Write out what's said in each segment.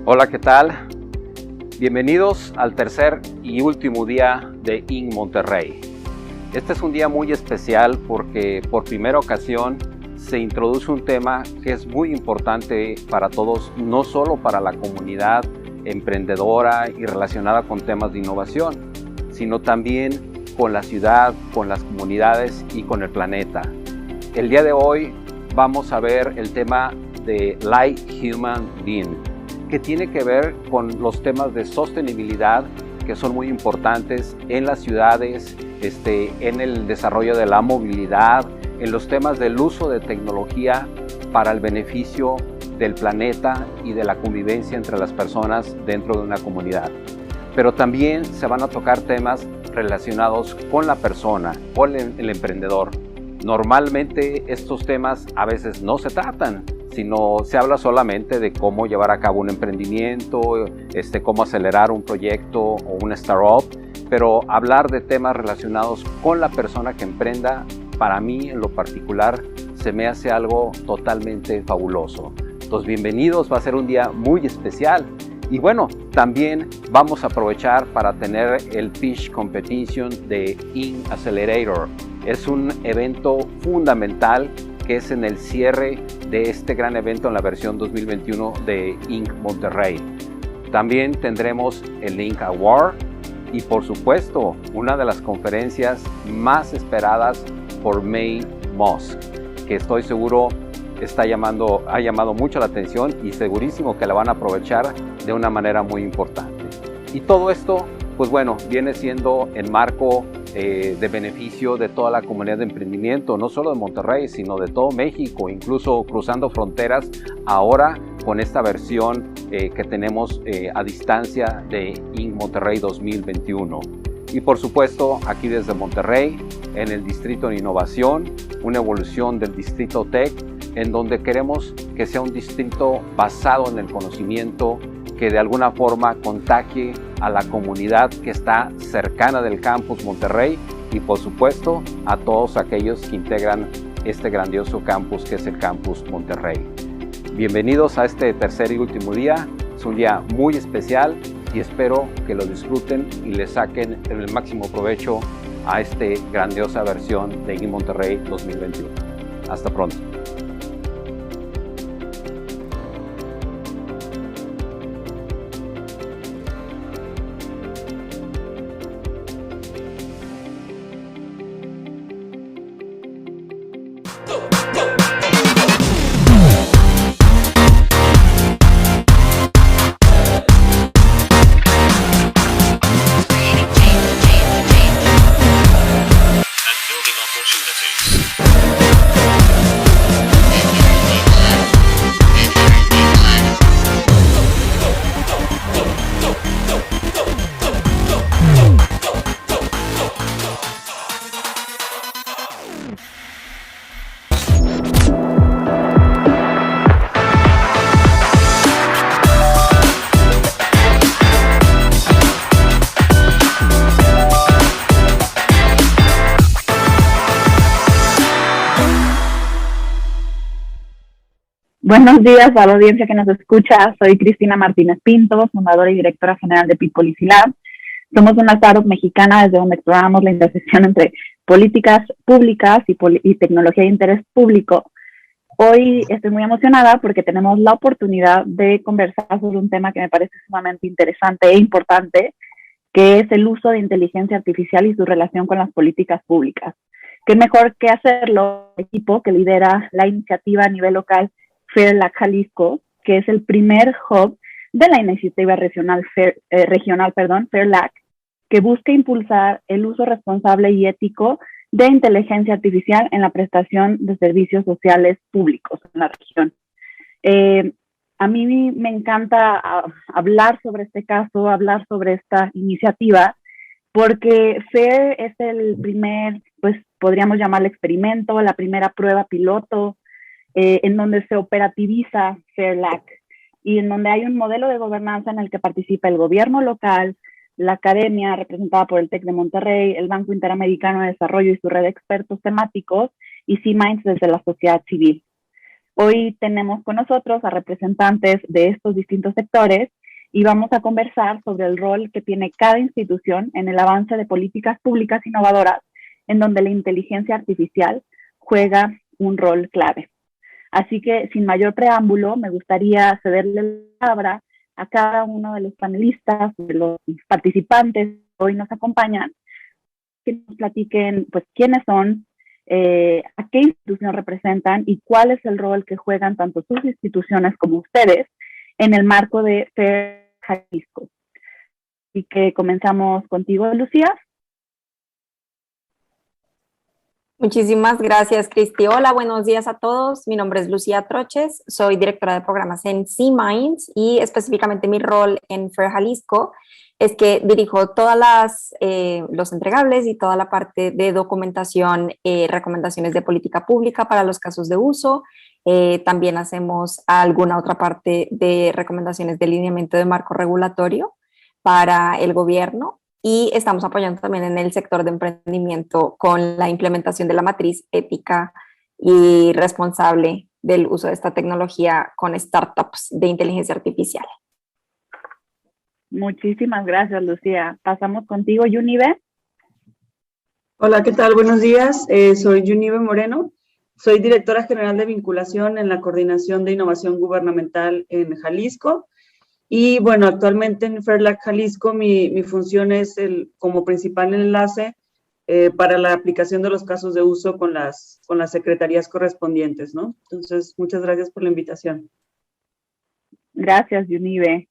Hola, ¿qué tal? Bienvenidos al tercer y último día de INC Monterrey. Este es un día muy especial porque por primera ocasión se introduce un tema que es muy importante para todos, no solo para la comunidad emprendedora y relacionada con temas de innovación, sino también con la ciudad, con las comunidades y con el planeta. El día de hoy vamos a ver el tema de Light Human Being, que tiene que ver con los temas de sostenibilidad que son muy importantes en las ciudades, en el desarrollo de la movilidad, en los temas del uso de tecnología para el beneficio del planeta y de la convivencia entre las personas dentro de una comunidad. Pero también se van a tocar temas relacionados con la persona, con el emprendedor. Normalmente estos temas a veces no se tratan, sino se habla solamente de cómo llevar a cabo un emprendimiento, cómo acelerar un proyecto o una startup, pero hablar de temas relacionados con la persona que emprenda, para mí en lo particular, se me hace algo totalmente fabuloso. Entonces, bienvenidos, va a ser un día muy especial. Y bueno, también vamos a aprovechar para tener el Pitch Competition de INC Accelerator. Es un evento fundamental que es en el cierre de este gran evento en la versión 2021 de INC Monterrey. También tendremos el INC Award y por supuesto una de las conferencias más esperadas por May Musk, que estoy seguro ha llamado mucho la atención y segurísimo que la van a aprovechar de una manera muy importante. Y todo esto, pues bueno, viene siendo en marco de beneficio de toda la comunidad de emprendimiento, no solo de Monterrey, sino de todo México, incluso cruzando fronteras ahora con esta versión que tenemos a distancia de INC Monterrey 2021. Y por supuesto, aquí desde Monterrey, en el Distrito de Innovación, una evolución del Distrito Tech, en donde queremos que sea un distrito basado en el conocimiento, que de alguna forma contagie a la comunidad que está cercana del campus Monterrey y por supuesto a todos aquellos que integran este grandioso campus que es el campus Monterrey. Bienvenidos a este tercer y último día, es un día muy especial y espero que lo disfruten y le saquen el máximo provecho a esta grandiosa versión de INC Monterrey 2021. Hasta pronto. Buenos días a la audiencia que nos escucha. Soy Cristina Martínez Pinto, fundadora y directora general de Pitpolicy Lab. Somos una startup mexicana desde donde exploramos la intersección entre políticas públicas y tecnología de interés público. Hoy estoy muy emocionada porque tenemos la oportunidad de conversar sobre un tema que me parece sumamente interesante e importante, que es el uso de inteligencia artificial y su relación con las políticas públicas. ¿Qué mejor que hacerlo el equipo que lidera la iniciativa a nivel local Fairlac Jalisco, que es el primer hub de la iniciativa regional Fairlac, que busca impulsar el uso responsable y ético de inteligencia artificial en la prestación de servicios sociales públicos en la región. A mí me encanta hablar sobre este caso, hablar sobre esta iniciativa, porque FAIR es el primer, pues podríamos llamarlo experimento, la primera prueba piloto, en donde se operativiza Fairlac y en donde hay un modelo de gobernanza en el que participa el gobierno local, la academia representada por el TEC de Monterrey, el Banco Interamericano de Desarrollo y su red de expertos temáticos y C-Minds desde la sociedad civil. Hoy tenemos con nosotros a representantes de estos distintos sectores y vamos a conversar sobre el rol que tiene cada institución en el avance de políticas públicas innovadoras, en donde la inteligencia artificial juega un rol clave. Así que, sin mayor preámbulo, me gustaría cederle la palabra a cada uno de los panelistas, de los participantes que hoy nos acompañan, que nos platiquen pues quiénes son, a qué institución representan y cuál es el rol que juegan tanto sus instituciones como ustedes en el marco de FAIR Jalisco. Así que comenzamos contigo, Lucía. Muchísimas gracias, Cristi. Hola, buenos días a todos. Mi nombre es Lucía Troches, soy directora de programas en C-Minds y específicamente mi rol en FAIR Jalisco es que dirijo todas los entregables y toda la parte de documentación, recomendaciones de política pública para los casos de uso. También hacemos alguna otra parte de recomendaciones de lineamiento de marco regulatorio para el gobierno y estamos apoyando también en el sector de emprendimiento con la implementación de la matriz ética y responsable del uso de esta tecnología con startups de inteligencia artificial. Muchísimas gracias, Lucía. Pasamos contigo, Yunibe. Hola, ¿qué tal? Buenos días. Soy Yunibe Moreno. Soy directora general de vinculación en la Coordinación de Innovación Gubernamental en Jalisco. Y bueno, actualmente en FAIR Jalisco mi función es como principal enlace para la aplicación de los casos de uso con las secretarías correspondientes, ¿no? Entonces, muchas gracias por la invitación. Gracias, Yunibe.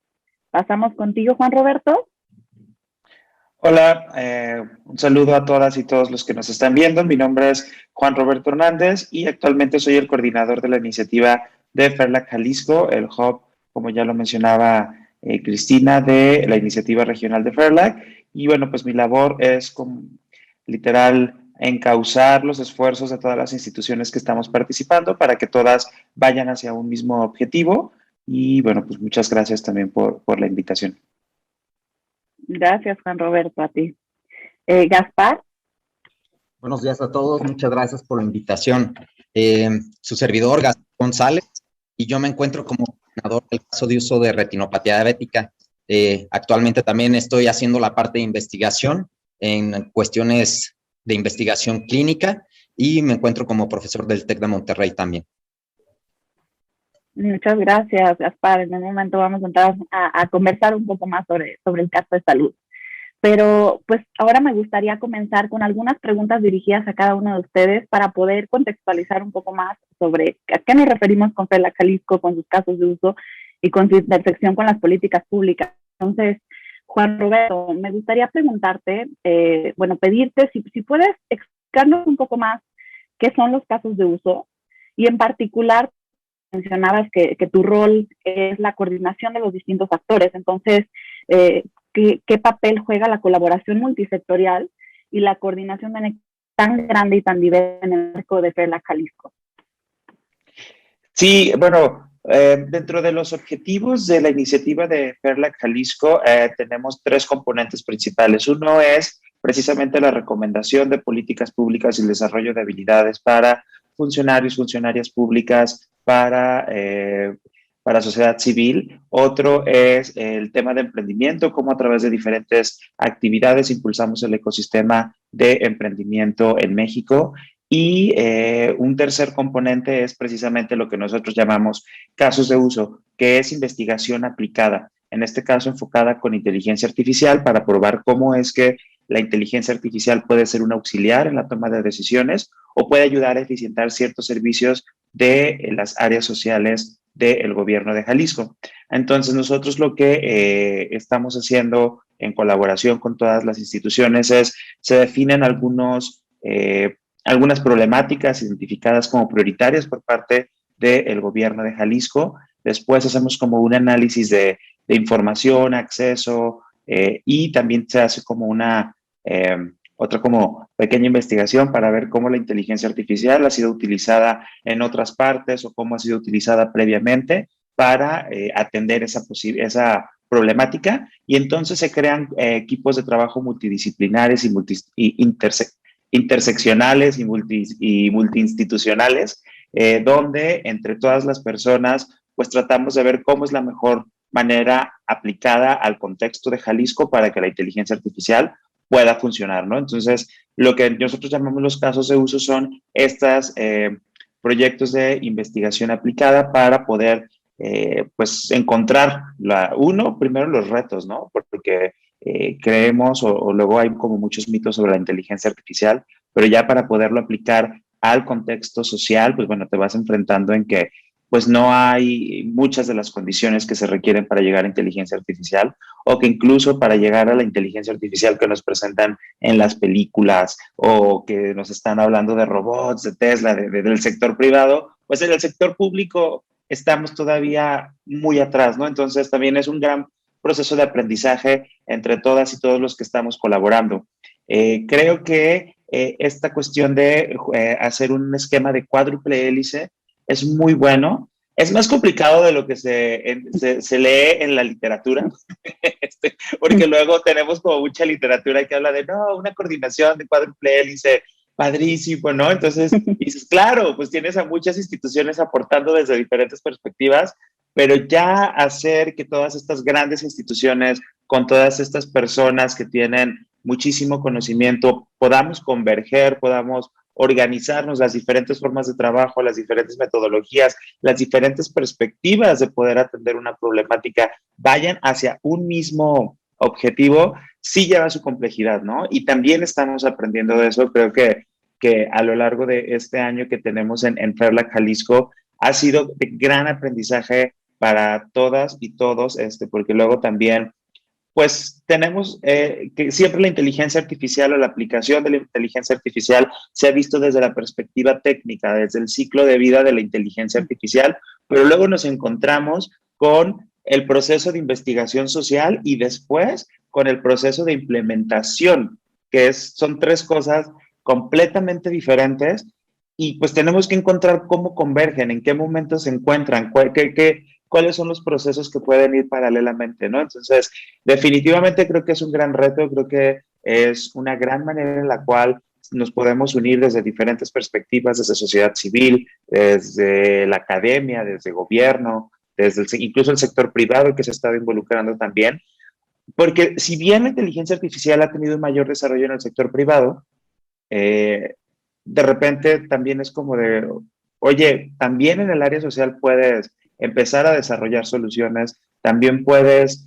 Pasamos contigo, Juan Roberto. Hola, un saludo a todas y todos los que nos están viendo. Mi nombre es Juan Roberto Hernández y actualmente soy el coordinador de la iniciativa de FAIR Jalisco, el hub, como ya lo mencionaba Cristina, de la iniciativa regional de FAIR. Y bueno, pues mi labor es literal encauzar los esfuerzos de todas las instituciones que estamos participando para que todas vayan hacia un mismo objetivo. Y bueno, pues muchas gracias también por la invitación. Gracias, Juan Roberto, a ti. Gaspar. Buenos días a todos, muchas gracias por la invitación. Su servidor, Gaspar González, y yo me encuentro como coordinador del caso de uso de retinopatía diabética. Actualmente también estoy haciendo la parte de investigación en cuestiones de investigación clínica y me encuentro como profesor del TEC de Monterrey también. Muchas gracias, Gaspar. En un momento vamos a entrar a conversar un poco más sobre el caso de salud. Pero pues ahora me gustaría comenzar con algunas preguntas dirigidas a cada uno de ustedes para poder contextualizar un poco más sobre a qué nos referimos con FAIR Jalisco, con sus casos de uso y con su intersección con las políticas públicas. Entonces, Juan Roberto, me gustaría preguntarte, pedirte si puedes explicarnos un poco más qué son los casos de uso y en particular mencionabas que tu rol es la coordinación de los distintos actores. Entonces, ¿qué papel juega la colaboración multisectorial y la coordinación tan grande y tan diversa en el marco de FAIR Jalisco? Sí, bueno, dentro de los objetivos de la iniciativa de FAIR Jalisco tenemos tres componentes principales. Uno es precisamente la recomendación de políticas públicas y el desarrollo de habilidades para funcionarios, funcionarias públicas, para sociedad civil. Otro es el tema de emprendimiento, cómo a través de diferentes actividades impulsamos el ecosistema de emprendimiento en México. Y un tercer componente es precisamente lo que nosotros llamamos casos de uso, que es investigación aplicada, en este caso enfocada con inteligencia artificial para probar cómo es que la inteligencia artificial puede ser un auxiliar en la toma de decisiones o puede ayudar a eficientar ciertos servicios de las áreas sociales del gobierno de Jalisco. Entonces, nosotros lo que estamos haciendo en colaboración con todas las instituciones es, se definen algunas problemáticas identificadas como prioritarias por parte del gobierno de Jalisco. Después hacemos como un análisis de información, acceso, y también se hace como otra como pequeña investigación para ver cómo la inteligencia artificial ha sido utilizada en otras partes o cómo ha sido utilizada previamente para atender esa problemática. Y entonces se crean equipos de trabajo multidisciplinares y interseccionales y multiinstitucionales donde entre todas las personas pues tratamos de ver cómo es la mejor manera aplicada al contexto de Jalisco para que la inteligencia artificial pueda funcionar, ¿no? Entonces, lo que nosotros llamamos los casos de uso son estos proyectos de investigación aplicada para poder, pues, encontrar, primero los retos, ¿no? Porque creemos o luego hay como muchos mitos sobre la inteligencia artificial, pero ya para poderlo aplicar al contexto social, pues bueno, te vas enfrentando en que pues no hay muchas de las condiciones que se requieren para llegar a inteligencia artificial o que incluso para llegar a la inteligencia artificial que nos presentan en las películas o que nos están hablando de robots, de Tesla, del sector privado, pues en el sector público estamos todavía muy atrás, ¿no? Entonces también es un gran proceso de aprendizaje entre todas y todos los que estamos colaborando. Creo que esta cuestión de hacer un esquema de cuádruple hélice es muy bueno. Es más complicado de lo que se lee en la literatura, porque luego tenemos como mucha literatura que habla de, no, una coordinación de cuádruple hélice, padrísimo, ¿no? Entonces, dices, claro, pues tienes a muchas instituciones aportando desde diferentes perspectivas, pero ya hacer que todas estas grandes instituciones, con todas estas personas que tienen muchísimo conocimiento, podamos converger, podamos organizarnos, las diferentes formas de trabajo, las diferentes metodologías, las diferentes perspectivas de poder atender una problemática, vayan hacia un mismo objetivo, sí lleva su complejidad, ¿no? Y también estamos aprendiendo de eso. Creo que a lo largo de este año que tenemos en Ferlac Jalisco, ha sido de gran aprendizaje para todas y todos, porque luego también pues tenemos que siempre la inteligencia artificial o la aplicación de la inteligencia artificial se ha visto desde la perspectiva técnica, desde el ciclo de vida de la inteligencia artificial, pero luego nos encontramos con el proceso de investigación social y después con el proceso de implementación, son tres cosas completamente diferentes y pues tenemos que encontrar cómo convergen, en qué momento se encuentran, cuáles son los procesos que pueden ir paralelamente, ¿no? Entonces, definitivamente creo que es un gran reto, creo que es una gran manera en la cual nos podemos unir desde diferentes perspectivas, desde sociedad civil, desde la academia, desde gobierno, incluso el sector privado que se ha estado involucrando también, porque si bien la inteligencia artificial ha tenido un mayor desarrollo en el sector privado, de repente también es como de, oye, también en el área social puedes empezar a desarrollar soluciones, también puedes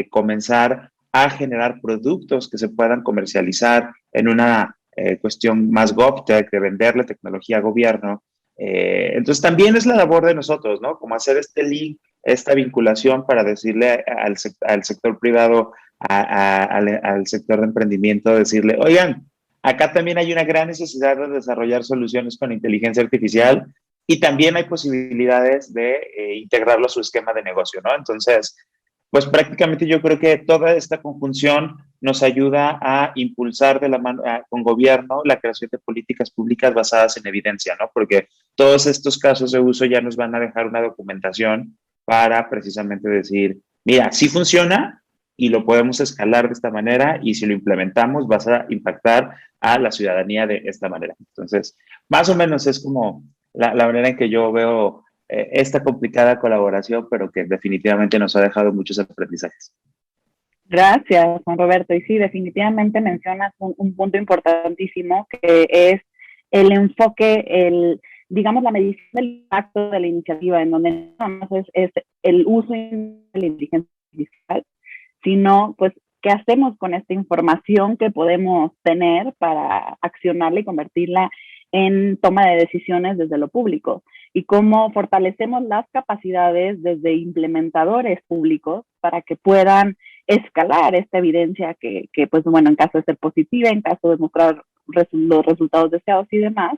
comenzar a generar productos que se puedan comercializar en una cuestión más GovTech, de venderle tecnología a gobierno. Entonces también es la labor de nosotros, ¿no? Como hacer este link, esta vinculación para decirle al sector privado, al sector de emprendimiento, decirle, oigan, acá también hay una gran necesidad de desarrollar soluciones con inteligencia artificial y también hay posibilidades de integrarlo a su esquema de negocio, ¿no? Entonces, pues prácticamente yo creo que toda esta conjunción nos ayuda a impulsar de la mano con gobierno la creación de políticas públicas basadas en evidencia, ¿no? Porque todos estos casos de uso ya nos van a dejar una documentación para precisamente decir, mira, sí funciona y lo podemos escalar de esta manera y si lo implementamos vas a impactar a la ciudadanía de esta manera. Entonces, más o menos es como la manera en que yo veo esta complicada colaboración, pero que definitivamente nos ha dejado muchos aprendizajes. Gracias, Juan Roberto. Y sí, definitivamente mencionas un punto importantísimo que es el enfoque, digamos, la medición del impacto de la iniciativa, en donde no más es el uso de la inteligencia artificial, sino, pues, qué hacemos con esta información que podemos tener para accionarla y convertirla en toma de decisiones desde lo público y cómo fortalecemos las capacidades desde implementadores públicos para que puedan escalar esta evidencia que pues bueno, en caso de ser positiva, en caso de mostrar los resultados deseados y demás,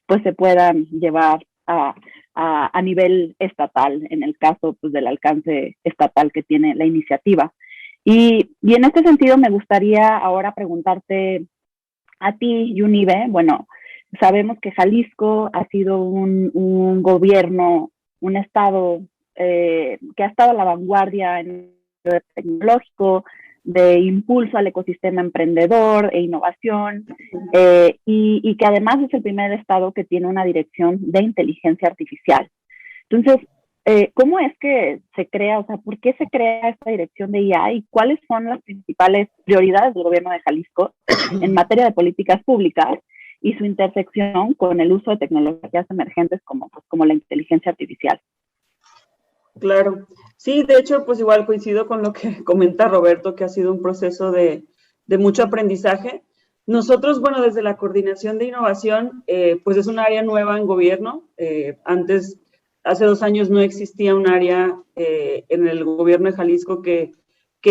pues se puedan llevar a nivel estatal, en el caso pues del alcance estatal que tiene la iniciativa. Y en este sentido me gustaría ahora preguntarte a ti, Yunibe, bueno, sabemos que Jalisco ha sido un gobierno, un estado que ha estado a la vanguardia en el tecnológico, de impulso al ecosistema emprendedor e innovación, y que además es el primer estado que tiene una dirección de inteligencia artificial. Entonces, ¿cómo es que se crea, o sea, por qué se crea esta dirección de IA y cuáles son las principales prioridades del gobierno de Jalisco en materia de políticas públicas y su intersección con el uso de tecnologías emergentes como la inteligencia artificial? Claro, sí, de hecho, pues igual coincido con lo que comenta Roberto, que ha sido un proceso de mucho aprendizaje. Nosotros, bueno, desde la Coordinación de Innovación, pues es un área nueva en gobierno. Antes, hace 2 años no existía un área en el gobierno de Jalisco que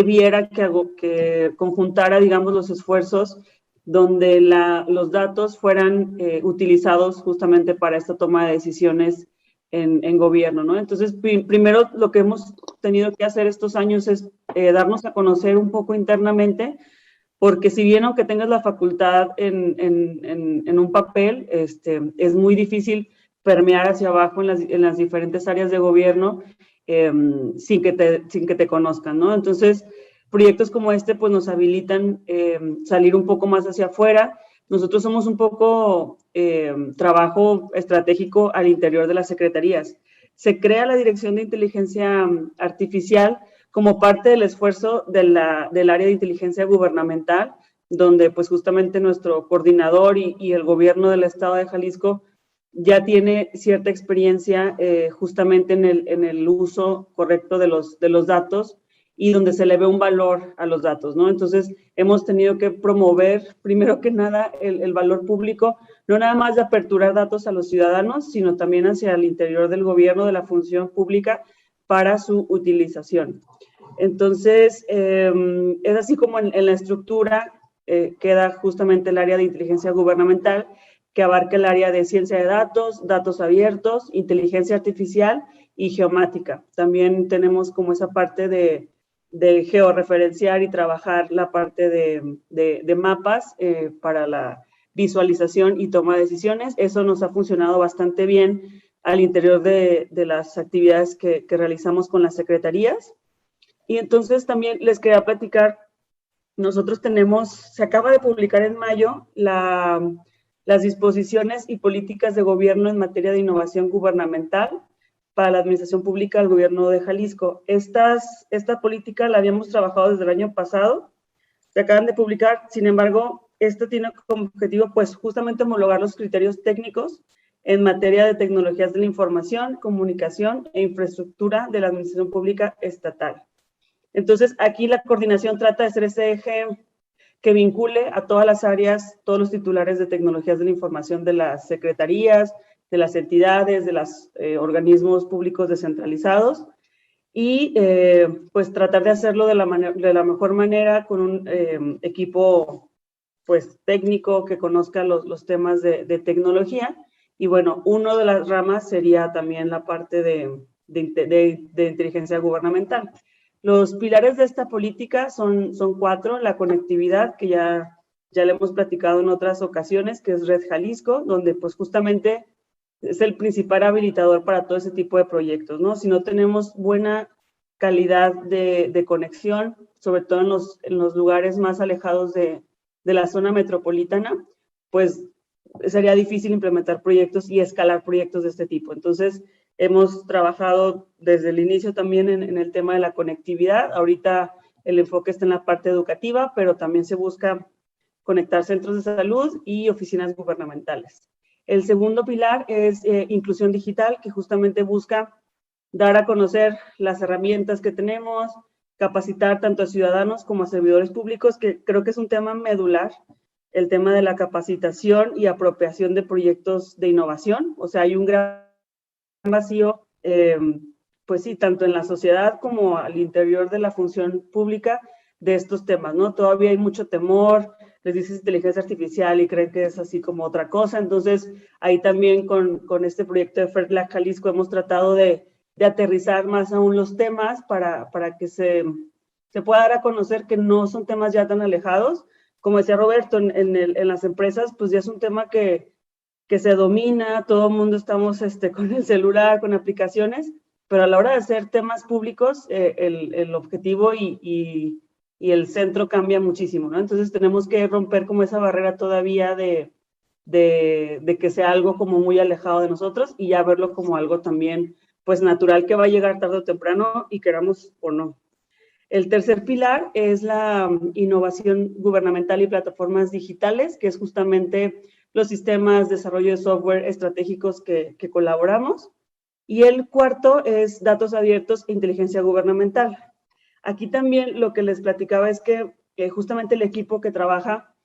viera, que conjuntara, digamos, los esfuerzos donde los datos fueran utilizados justamente para esta toma de decisiones en gobierno, ¿no? Entonces, primero lo que hemos tenido que hacer estos años es darnos a conocer un poco internamente, porque si bien aunque tengas la facultad en un papel, es muy difícil permear hacia abajo en las diferentes áreas de gobierno sin que te conozcan, ¿no? Entonces, proyectos como este pues nos habilitan salir un poco más hacia afuera. Nosotros somos un poco trabajo estratégico al interior de las secretarías. Se crea la Dirección de Inteligencia Artificial como parte del esfuerzo del área de inteligencia gubernamental, donde pues justamente nuestro coordinador y el gobierno del estado de Jalisco ya tiene cierta experiencia justamente en el uso correcto de los datos y donde se le ve un valor a los datos, ¿no? Entonces, hemos tenido que promover, primero que nada, el valor público, no nada más de aperturar datos a los ciudadanos, sino también hacia el interior del gobierno, de la función pública, para su utilización. Entonces, es así como en la estructura queda justamente el área de inteligencia gubernamental, que abarca el área de ciencia de datos, datos abiertos, inteligencia artificial y geomática. También tenemos como esa parte de georreferenciar y trabajar la parte de mapas para la visualización y toma de decisiones. Eso nos ha funcionado bastante bien al interior de las actividades que realizamos con las secretarías. Y entonces también les quería platicar, nosotros se acaba de publicar en mayo las disposiciones y políticas de gobierno en materia de innovación gubernamental para la administración pública del gobierno de Jalisco. Esta política la habíamos trabajado desde el año pasado, se acaban de publicar, sin embargo, esto tiene como objetivo pues justamente homologar los criterios técnicos en materia de tecnologías de la información, comunicación e infraestructura de la administración pública estatal. Entonces, aquí la coordinación trata de ser ese eje que vincule a todas las áreas, todos los titulares de tecnologías de la información de las secretarías, de las entidades, de los organismos públicos descentralizados, y pues tratar de hacerlo de la mejor manera con un equipo pues técnico que conozca los temas de tecnología. Y bueno, una de las ramas sería también la parte de inteligencia gubernamental. Los pilares de esta política son 4, la conectividad, que ya le hemos platicado en otras ocasiones, que es Red Jalisco, donde pues justamente es el principal habilitador para todo ese tipo de proyectos, ¿no? Si no tenemos buena calidad de conexión, sobre todo en los lugares más alejados de la zona metropolitana, pues sería difícil implementar proyectos y escalar proyectos de este tipo. Entonces, hemos trabajado desde el inicio también en el tema de la conectividad. Ahorita el enfoque está en la parte educativa, pero también se busca conectar centros de salud y oficinas gubernamentales. El segundo pilar es inclusión digital, que justamente busca dar a conocer las herramientas que tenemos, capacitar tanto a ciudadanos como a servidores públicos, que creo que es un tema medular, el tema de la capacitación y apropiación de proyectos de innovación. O sea, hay un gran vacío, pues sí, tanto en la sociedad como al interior de la función pública de estos temas, ¿no? Todavía hay mucho temor, les dices inteligencia artificial y creen que es así como otra cosa. Entonces, ahí también con este proyecto de FERLAC Jalisco hemos tratado de aterrizar más aún los temas para que se pueda dar a conocer que no son temas ya tan alejados. Como decía Roberto, en las empresas, pues ya es un tema que se domina, todo el mundo estamos con el celular, con aplicaciones, pero a la hora de hacer temas públicos, el objetivo y y el centro cambia muchísimo, ¿no? Entonces tenemos que romper como esa barrera todavía de que sea algo como muy alejado de nosotros y ya verlo como algo también pues natural que va a llegar tarde o temprano y queramos o no. El tercer pilar es la innovación gubernamental y plataformas digitales, que es justamente los sistemas de desarrollo de software estratégicos que colaboramos. Y el cuarto es datos abiertos e inteligencia gubernamental. Aquí también lo que les platicaba es que justamente el equipo que trabaja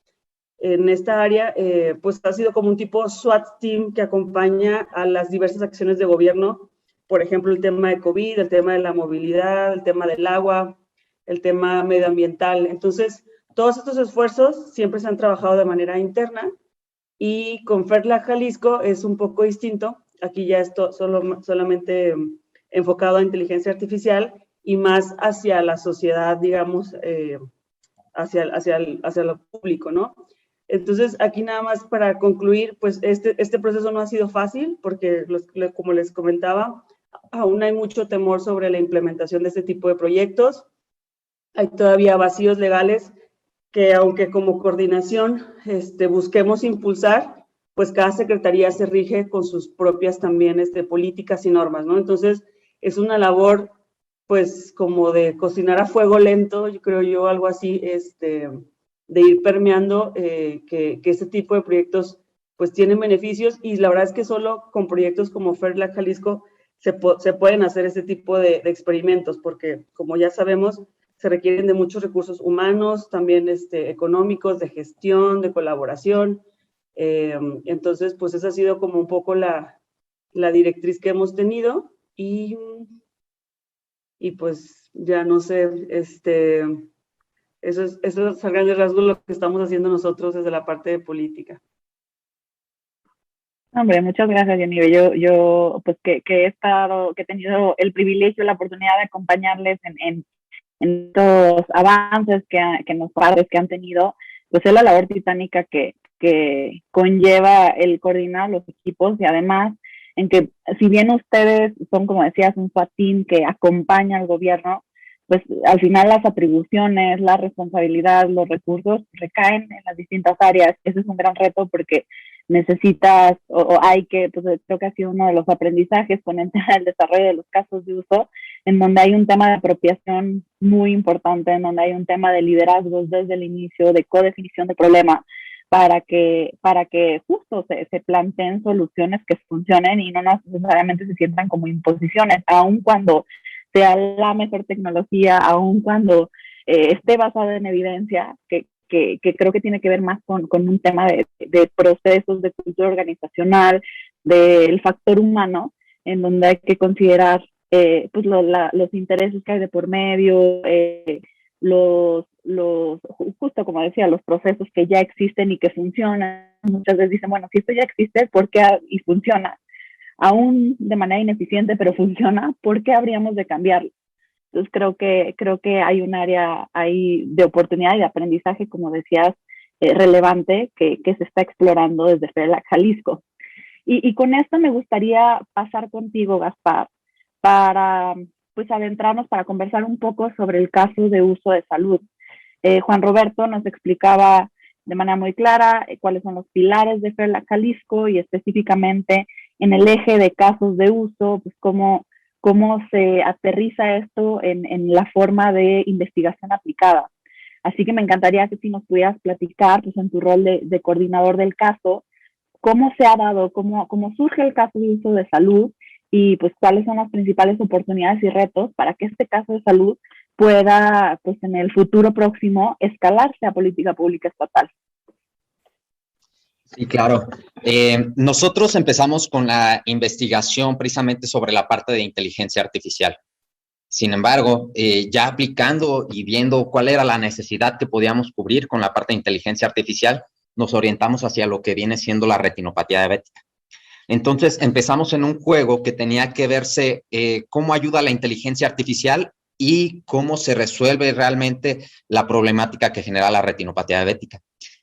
en esta área, pues ha sido como un tipo SWAT team que acompaña a las diversas acciones de gobierno, por ejemplo, el tema de COVID, el tema de la movilidad, el tema del agua, el tema medioambiental. Entonces, todos estos esfuerzos siempre se han trabajado de manera interna y con FERLAC Jalisco es un poco distinto. Aquí ya esto solamente enfocado a inteligencia artificial y más hacia la sociedad, digamos, hacia lo público, ¿no? Entonces, aquí nada más para concluir, pues este proceso no ha sido fácil porque, como les comentaba, aún hay mucho temor sobre la implementación de este tipo de proyectos. Hay todavía vacíos legales que, aunque como coordinación busquemos impulsar, pues cada secretaría se rige con sus propias también políticas y normas, ¿no? Entonces, es una labor, pues, como de cocinar a fuego lento, yo creo algo así, de ir permeando que este tipo de proyectos pues tienen beneficios y la verdad es que solo con proyectos como FERLAC Jalisco se pueden hacer este tipo de experimentos porque como ya sabemos se requieren de muchos recursos humanos, también económicos, de gestión, de colaboración. Entonces pues esa ha sido como un poco la directriz que hemos tenido y pues ya no sé, eso es a grandes rasgos lo que estamos haciendo nosotros desde la parte de política. Hombre, muchas gracias, Yanive. Yo pues que he tenido el privilegio, la oportunidad de acompañarles en estos avances que nos padres que han tenido, pues es la labor titánica que conlleva el coordinar los equipos y además en que si bien ustedes son, como decías, un SWAT team que acompaña al gobierno, pues al final las atribuciones, la responsabilidad, los recursos recaen en las distintas áreas. Ese es un gran reto porque necesitas o hay que, pues creo que ha sido uno de los aprendizajes con el desarrollo de los casos de uso, en donde hay un tema de apropiación muy importante, en donde hay un tema de liderazgos desde el inicio, de codefinición de problema, para que justo se planteen soluciones que funcionen y no necesariamente se sientan como imposiciones, aun cuando sea la mejor tecnología, aun cuando esté basada en evidencia, que creo que tiene que ver más con un tema de procesos, de cultura organizacional, del factor humano, en donde hay que considerar pues los intereses que hay de por medio, justo como decía, los procesos que ya existen y que funcionan. Muchas veces dicen, bueno, si esto ya existe, ¿por qué y funciona? Aún de manera ineficiente, pero funciona, ¿por qué habríamos de cambiarlo? Entonces creo que hay un área ahí de oportunidad y de aprendizaje, como decías, relevante que se está explorando desde FERLAC Jalisco. Y con esto me gustaría pasar contigo, Gaspar, para pues adentrarnos, para conversar un poco sobre el caso de uso de salud. Juan Roberto nos explicaba de manera muy clara cuáles son los pilares de FERLAC Jalisco y específicamente en el eje de casos de uso, pues cómo se aterriza esto en la forma de investigación aplicada. Así que me encantaría que si nos pudieras platicar, pues en tu rol de coordinador del caso, cómo se ha dado, cómo surge el caso de uso de salud y pues cuáles son las principales oportunidades y retos para que este caso de salud pueda, pues en el futuro próximo, escalarse a política pública estatal. Sí, claro. Nosotros empezamos con la investigación precisamente sobre la parte de inteligencia artificial. Sin embargo, ya aplicando y viendo cuál era la necesidad que podíamos cubrir con la parte de inteligencia artificial, nos orientamos hacia lo que viene siendo la retinopatía diabética. Entonces, empezamos en un juego que tenía que verse cómo ayuda la inteligencia artificial y cómo se resuelve realmente la problemática que genera la retinopatía diabética,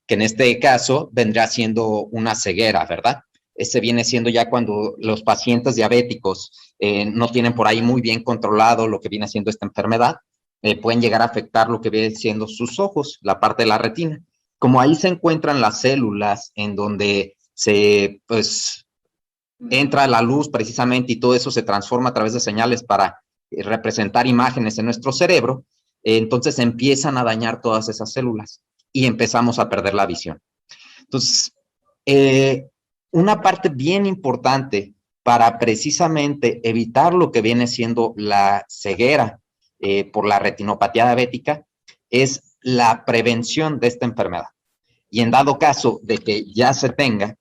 que en este caso vendría siendo una ceguera, ¿verdad? Ese viene siendo ya cuando los pacientes diabéticos no tienen por ahí muy bien controlado lo que viene siendo esta enfermedad. pueden llegar a afectar lo que viene siendo sus ojos, la parte de la retina. Como ahí se encuentran las células en donde pues, entra la luz precisamente y todo eso se transforma a través de señales para representar imágenes en nuestro cerebro, entonces empiezan a dañar todas esas células y empezamos a perder la visión. Entonces, una parte bien importante para precisamente evitar lo que viene siendo la ceguera por la retinopatía diabética es la prevención de esta enfermedad. Y en dado caso de que ya se tenga,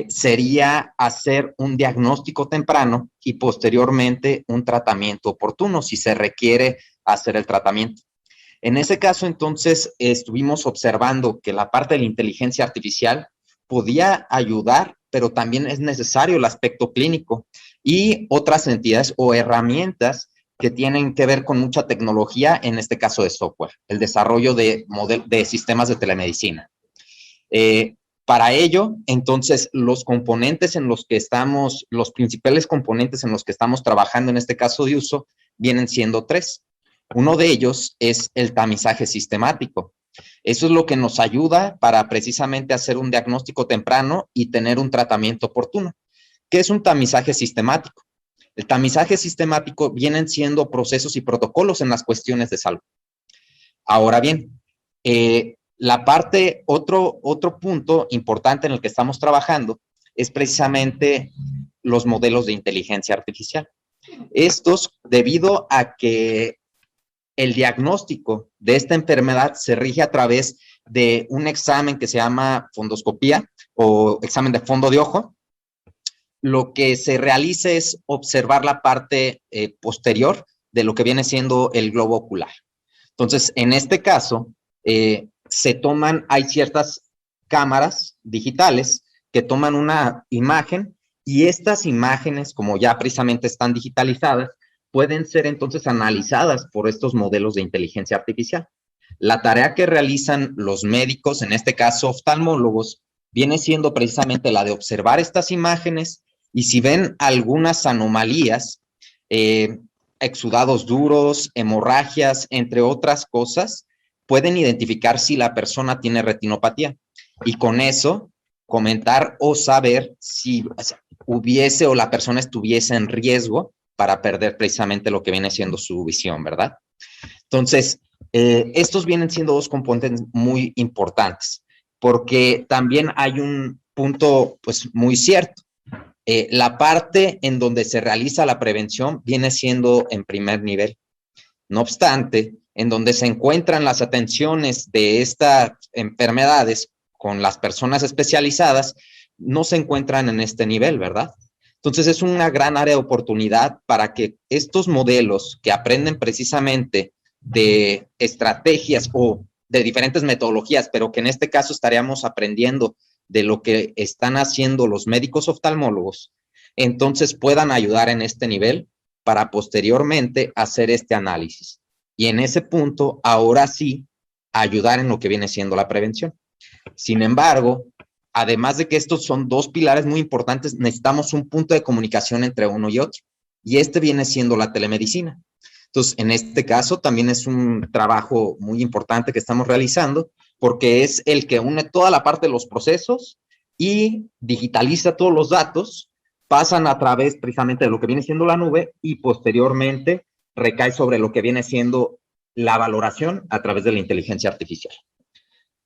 sería hacer un diagnóstico temprano y posteriormente un tratamiento oportuno si se requiere hacer el tratamiento. En ese caso, entonces, estuvimos observando que la parte de la inteligencia artificial podía ayudar, pero también es necesario el aspecto clínico y otras entidades o herramientas que tienen que ver con mucha tecnología, en este caso de software, el desarrollo de sistemas de telemedicina. Para ello, entonces, los componentes en los que estamos, los principales componentes en los que estamos trabajando en este caso de uso, vienen siendo 3. Uno de ellos es el tamizaje sistemático. Eso es lo que nos ayuda para precisamente hacer un diagnóstico temprano y tener un tratamiento oportuno. ¿Qué es un tamizaje sistemático? El tamizaje sistemático vienen siendo procesos y protocolos en las cuestiones de salud. Ahora bien, la parte, otro punto importante en el que estamos trabajando es precisamente los modelos de inteligencia artificial. Estos, debido a que el diagnóstico de esta enfermedad se rige a través de un examen que se llama fundoscopía o examen de fondo de ojo, lo que se realiza es observar la parte posterior de lo que viene siendo el globo ocular. Entonces, en este caso, hay ciertas cámaras digitales que toman una imagen y estas imágenes, como ya precisamente están digitalizadas, pueden ser entonces analizadas por estos modelos de inteligencia artificial. La tarea que realizan los médicos, en este caso oftalmólogos, viene siendo precisamente la de observar estas imágenes y si ven algunas anomalías, exudados duros, hemorragias, entre otras cosas, pueden identificar si la persona tiene retinopatía y con eso comentar o saber si hubiese o la persona estuviese en riesgo para perder precisamente lo que viene siendo su visión, ¿verdad? Entonces, estos vienen siendo 2 componentes muy importantes, porque también hay un punto, pues, muy cierto. La parte en donde se realiza la prevención viene siendo en primer nivel. No obstante, en donde se encuentran las atenciones de estas enfermedades con las personas especializadas, no se encuentran en este nivel, ¿verdad? Entonces, es una gran área de oportunidad para que estos modelos que aprenden precisamente de estrategias o de diferentes metodologías, pero que en este caso estaríamos aprendiendo de lo que están haciendo los médicos oftalmólogos, entonces puedan ayudar en este nivel para posteriormente hacer este análisis. Y en ese punto, ahora sí, ayudar en lo que viene siendo la prevención. Sin embargo, además de que estos son 2 pilares muy importantes, necesitamos un punto de comunicación entre uno y otro. Y este viene siendo la telemedicina. Entonces, en este caso, también es un trabajo muy importante que estamos realizando, porque es el que une toda la parte de los procesos y digitaliza todos los datos, pasan a través precisamente de lo que viene siendo la nube y posteriormente recae sobre lo que viene siendo la valoración a través de la inteligencia artificial.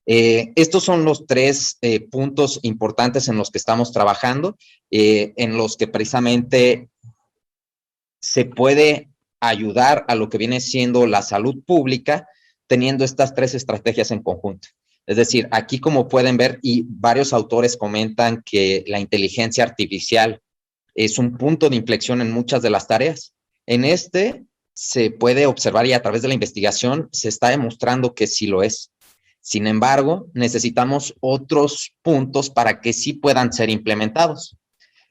Estos son los 3 puntos importantes en los que estamos trabajando, en los que precisamente se puede ayudar a lo que viene siendo la salud pública teniendo estas 3 estrategias en conjunto. Es decir, aquí como pueden ver y varios autores comentan que la inteligencia artificial es un punto de inflexión en muchas de las tareas. En este se puede observar y a través de la investigación se está demostrando que sí lo es. Sin embargo, necesitamos otros puntos para que sí puedan ser implementados.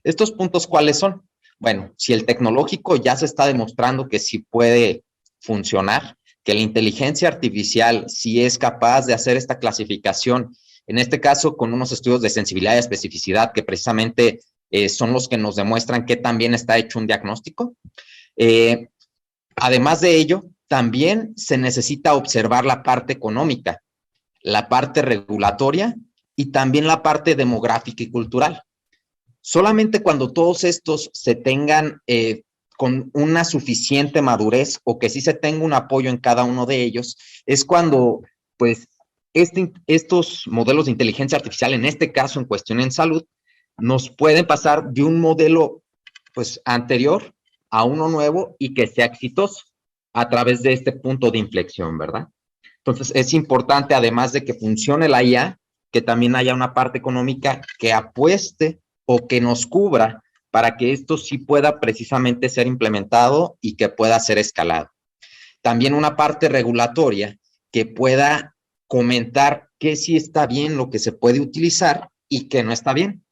¿Estos puntos cuáles son? Bueno, si el tecnológico ya se está demostrando que sí puede funcionar, que la inteligencia artificial sí es capaz de hacer esta clasificación, en este caso con unos estudios de sensibilidad y especificidad que precisamente son los que nos demuestran que también está hecho un diagnóstico. Además de ello, también se necesita observar la parte económica, la parte regulatoria y también la parte demográfica y cultural. Solamente cuando todos estos se tengan con una suficiente madurez o que sí se tenga un apoyo en cada uno de ellos, es cuando, pues, estos modelos de inteligencia artificial, en este caso en cuestión en salud, nos pueden pasar de un modelo, pues, anterior a uno nuevo y que sea exitoso a través de este punto de inflexión, ¿verdad? Entonces, es importante, además de que funcione la IA, que también haya una parte económica que apueste o que nos cubra para que esto sí pueda precisamente ser implementado y que pueda ser escalado. También una parte regulatoria que pueda comentar qué sí está bien, lo que se puede utilizar y qué no está bien.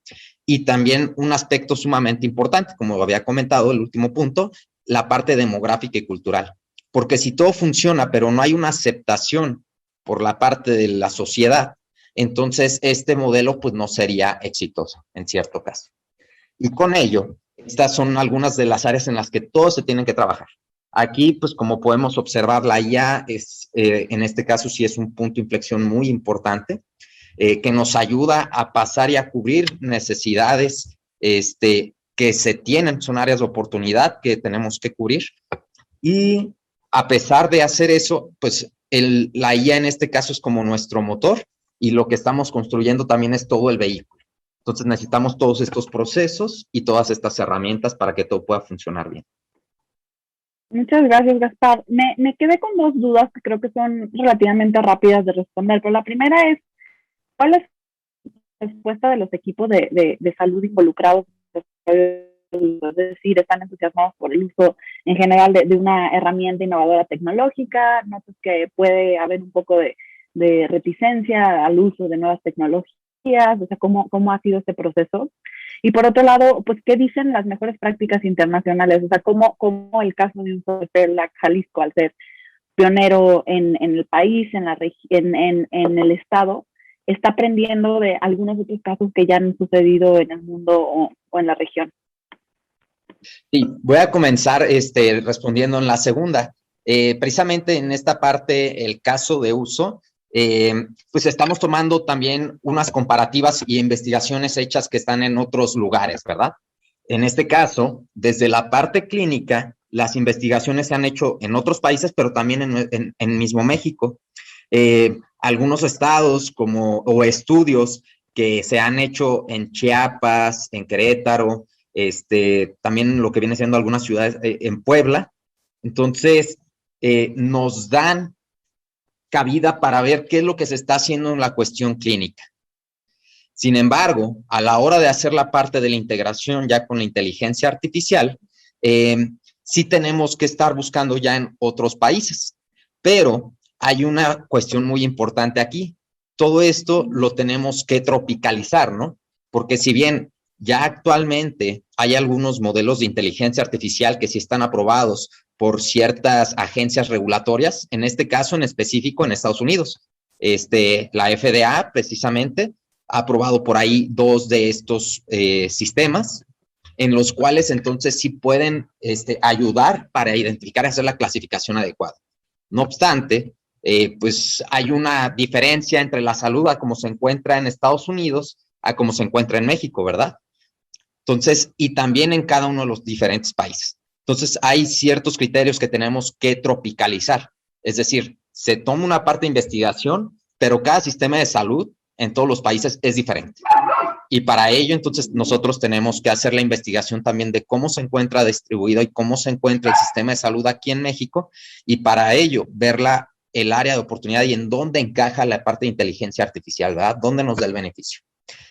Y también un aspecto sumamente importante, como había comentado, el último punto, la parte demográfica y cultural. Porque si todo funciona, pero no hay una aceptación por la parte de la sociedad, entonces este modelo pues no sería exitoso en cierto caso. Y con ello, estas son algunas de las áreas en las que todos se tienen que trabajar. Aquí, pues como podemos observar, la IA es, en este caso sí es un punto de inflexión muy importante, que nos ayuda a pasar y a cubrir necesidades que se tienen, son áreas de oportunidad que tenemos que cubrir. Y a pesar de hacer eso, pues la IA en este caso es como nuestro motor y lo que estamos construyendo también es todo el vehículo. Entonces necesitamos todos estos procesos y todas estas herramientas para que todo pueda funcionar bien. Muchas gracias, Gaspar. Me quedé con dos dudas que creo que son relativamente rápidas de responder, pero la primera es, ¿cuál es la respuesta de los equipos de salud involucrados? Es decir, están entusiasmados por el uso en general de una herramienta innovadora tecnológica, notas que puede haber un poco de reticencia al uso de nuevas tecnologías, o sea, ¿cómo ha sido este proceso? Y por otro lado, pues, ¿qué dicen las mejores prácticas internacionales? O sea, ¿cómo el caso de un Perlac Jalisco, al ser pionero en el país, en el estado, está aprendiendo de algunos otros casos que ya han sucedido en el mundo o en la región? Sí, voy a comenzar respondiendo en la segunda. Precisamente en esta parte, el caso de uso, pues estamos tomando también unas comparativas y investigaciones hechas que están en otros lugares, ¿verdad? En este caso, desde la parte clínica, las investigaciones se han hecho en otros países, pero también en mismo México. Algunos estados o estudios que se han hecho en Chiapas, en Querétaro, también lo que viene siendo algunas ciudades en Puebla. Entonces, nos dan cabida para ver qué es lo que se está haciendo en la cuestión clínica. Sin embargo, a la hora de hacer la parte de la integración ya con la inteligencia artificial, sí tenemos que estar buscando ya en otros países. Pero hay una cuestión muy importante aquí. Todo esto lo tenemos que tropicalizar, ¿no? Porque si bien ya actualmente hay algunos modelos de inteligencia artificial que sí están aprobados por ciertas agencias regulatorias, en este caso en específico en Estados Unidos. La FDA precisamente ha aprobado por ahí 2 de estos sistemas, en los cuales entonces sí pueden ayudar para identificar y hacer la clasificación adecuada. No obstante, pues hay una diferencia entre la salud a cómo se encuentra en Estados Unidos a cómo se encuentra en México, ¿verdad? Entonces, y también en cada uno de los diferentes países. Entonces, hay ciertos criterios que tenemos que tropicalizar. Es decir, se toma una parte de investigación, pero cada sistema de salud en todos los países es diferente. Y para ello, entonces, nosotros tenemos que hacer la investigación también de cómo se encuentra distribuido y cómo se encuentra el sistema de salud aquí en México, y para ello, ver el área de oportunidad y en dónde encaja la parte de inteligencia artificial, ¿verdad? ¿Dónde nos da el beneficio?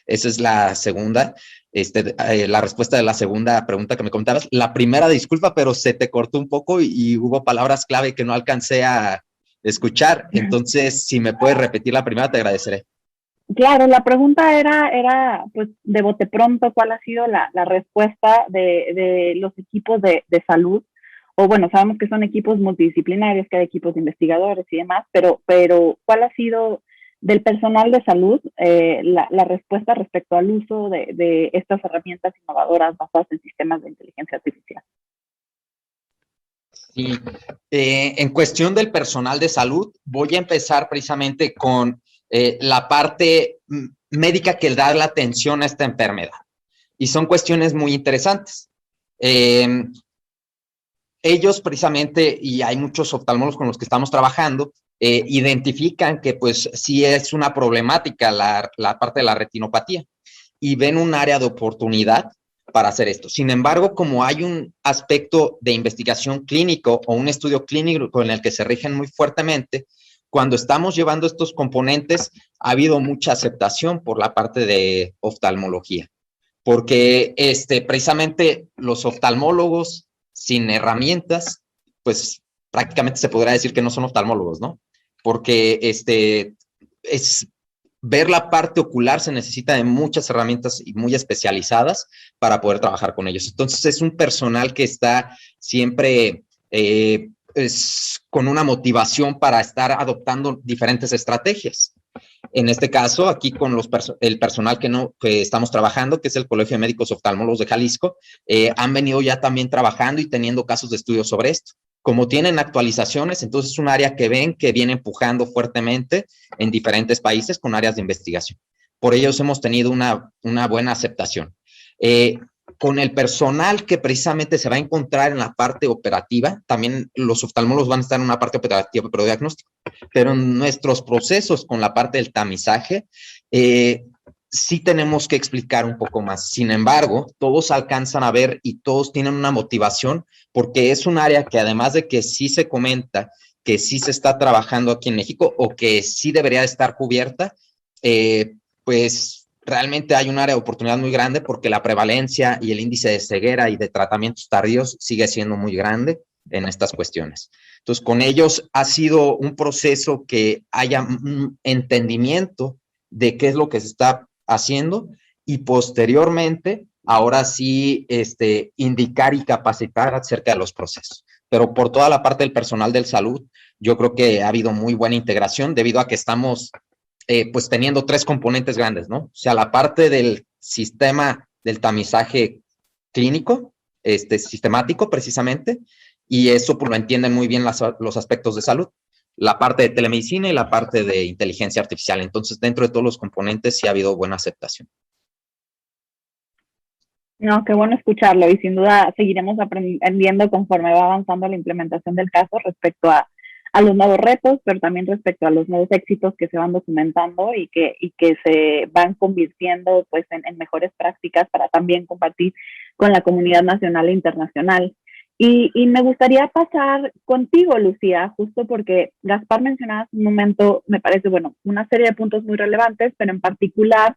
Esa es la segunda, la respuesta de la segunda pregunta que me comentabas. La primera, disculpa, pero se te cortó un poco y hubo palabras clave que no alcancé a escuchar. Entonces, si me puedes repetir la primera, te agradeceré. Claro, la pregunta era, pues, de bote pronto, ¿cuál ha sido la respuesta de los equipos de salud? O bueno, sabemos que son equipos multidisciplinarios, que hay equipos de investigadores y demás, pero ¿cuál ha sido del personal de salud la respuesta respecto al uso de estas herramientas innovadoras basadas en sistemas de inteligencia artificial? Sí, en cuestión del personal de salud, voy a empezar precisamente con la parte médica que da la atención a esta enfermedad. Y son cuestiones muy interesantes. Ellos precisamente, y hay muchos oftalmólogos con los que estamos trabajando, identifican que pues sí es una problemática la parte de la retinopatía y ven un área de oportunidad para hacer esto. Sin embargo, como hay un aspecto de investigación clínico o un estudio clínico en el que se rigen muy fuertemente, cuando estamos llevando estos componentes, ha habido mucha aceptación por la parte de oftalmología, porque precisamente los oftalmólogos sin herramientas, pues prácticamente se podría decir que no son oftalmólogos, ¿no? Porque es ver la parte ocular se necesita de muchas herramientas y muy especializadas para poder trabajar con ellos. Entonces es un personal que está siempre con una motivación para estar adoptando diferentes estrategias. En este caso, aquí con el personal que estamos trabajando, que es el Colegio de Médicos Oftalmólogos de Jalisco, han venido ya también trabajando y teniendo casos de estudio sobre esto. Como tienen actualizaciones, entonces es un área que ven que viene empujando fuertemente en diferentes países con áreas de investigación. Por ello hemos tenido una buena aceptación. Con el personal que precisamente se va a encontrar en la parte operativa, también los oftalmólogos van a estar en una parte operativa, pero diagnóstico. Pero en nuestros procesos con la parte del tamizaje, sí tenemos que explicar un poco más. Sin embargo, todos alcanzan a ver y todos tienen una motivación porque es un área que además de que sí se comenta que sí se está trabajando aquí en México o que sí debería estar cubierta, pues realmente hay un área de oportunidad muy grande porque la prevalencia y el índice de ceguera y de tratamientos tardíos sigue siendo muy grande en estas cuestiones. Entonces, con ellos ha sido un proceso que haya un entendimiento de qué es lo que se está haciendo y posteriormente, ahora sí, indicar y capacitar acerca de los procesos. Pero por toda la parte del personal de salud, yo creo que ha habido muy buena integración debido a que estamos pues teniendo tres componentes grandes, ¿no? O sea, la parte del sistema del tamizaje clínico, sistemático precisamente, y eso pues lo entienden muy bien los aspectos de salud, la parte de telemedicina y la parte de inteligencia artificial. Entonces, dentro de todos los componentes sí ha habido buena aceptación. No, qué bueno escucharlo y sin duda seguiremos aprendiendo conforme va avanzando la implementación del caso respecto a los nuevos retos, pero también respecto a los nuevos éxitos que se van documentando y que se van convirtiendo pues en mejores prácticas para también compartir con la comunidad nacional e internacional. Y me gustaría pasar contigo, Lucía, justo porque Gaspar mencionaba hace un momento, me parece, bueno, una serie de puntos muy relevantes, pero en particular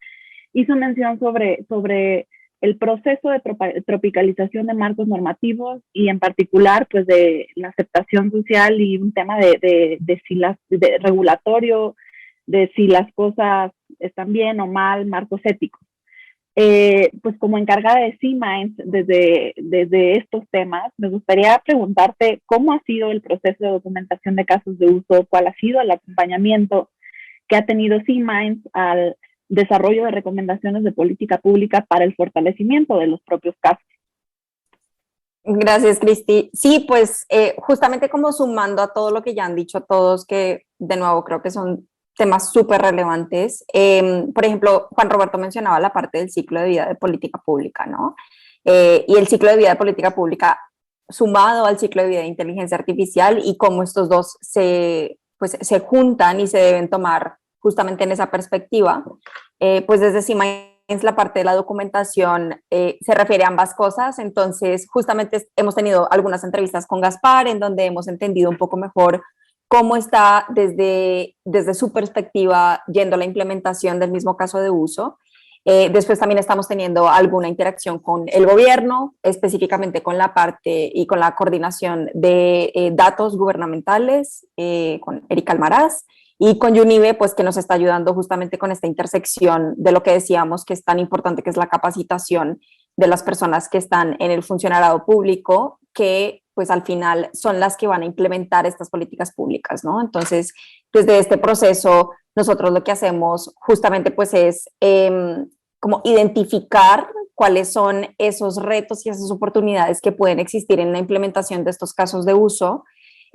hizo mención sobre el proceso de tropicalización de marcos normativos y en particular pues de la aceptación social y un tema de regulatorio, de si las cosas están bien o mal, marcos éticos. Pues como encargada de C-Minds desde estos temas, me gustaría preguntarte cómo ha sido el proceso de documentación de casos de uso, cuál ha sido el acompañamiento que ha tenido C-Minds al desarrollo de recomendaciones de política pública para el fortalecimiento de los propios casos. Gracias, Cristi. Sí, pues justamente como sumando a todo lo que ya han dicho todos, que de nuevo creo que son temas súper relevantes. Por ejemplo, Juan Roberto mencionaba la parte del ciclo de vida de política pública, ¿no? Y el ciclo de vida de política pública sumado al ciclo de vida de inteligencia artificial y cómo estos dos se juntan y se deben tomar justamente en esa perspectiva. Pues desde C-Minds la parte de la documentación se refiere a ambas cosas, entonces justamente hemos tenido algunas entrevistas con Gaspar en donde hemos entendido un poco mejor cómo está desde su perspectiva yendo la implementación del mismo caso de uso. Después también estamos teniendo alguna interacción con el gobierno, específicamente con la parte y con la coordinación de datos gubernamentales, con Erika Almaraz, y con Unive, pues que nos está ayudando justamente con esta intersección de lo que decíamos que es tan importante, que es la capacitación de las personas que están en el funcionariado público, que pues al final son las que van a implementar estas políticas públicas, ¿no? Entonces, desde este proceso, nosotros lo que hacemos justamente pues es como identificar cuáles son esos retos y esas oportunidades que pueden existir en la implementación de estos casos de uso.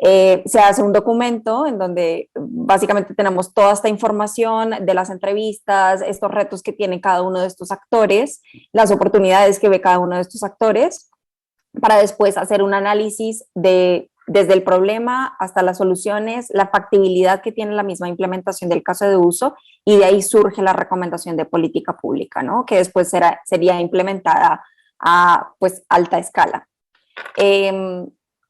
Se hace un documento en donde básicamente tenemos toda esta información de las entrevistas, estos retos que tiene cada uno de estos actores, las oportunidades que ve cada uno de estos actores, para después hacer un análisis desde el problema hasta las soluciones, la factibilidad que tiene la misma implementación del caso de uso, y de ahí surge la recomendación de política pública, ¿no? Que después sería implementada a pues alta escala.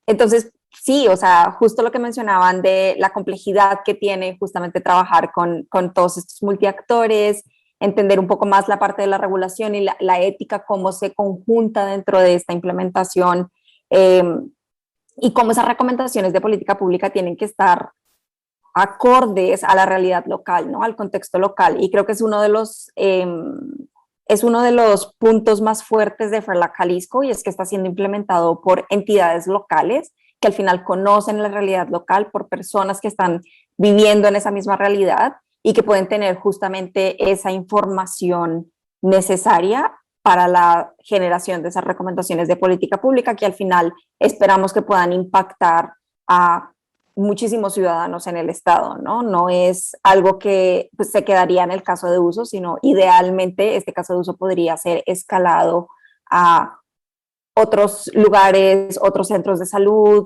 Entonces, sí, o sea, justo lo que mencionaban de la complejidad que tiene justamente trabajar con todos estos multiactores, entender un poco más la parte de la regulación y la ética, cómo se conjunta dentro de esta implementación, y cómo esas recomendaciones de política pública tienen que estar acordes a la realidad local, ¿no? Al contexto local. Y creo que es uno de los puntos más fuertes de FERLAC Jalisco, y es que está siendo implementado por entidades locales que al final conocen la realidad local, por personas que están viviendo en esa misma realidad y que pueden tener justamente esa información necesaria para la generación de esas recomendaciones de política pública, que al final esperamos que puedan impactar a muchísimos ciudadanos en el estado, ¿no? No es algo que pues, se quedaría en el caso de uso, sino idealmente este caso de uso podría ser escalado a otros lugares, otros centros de salud,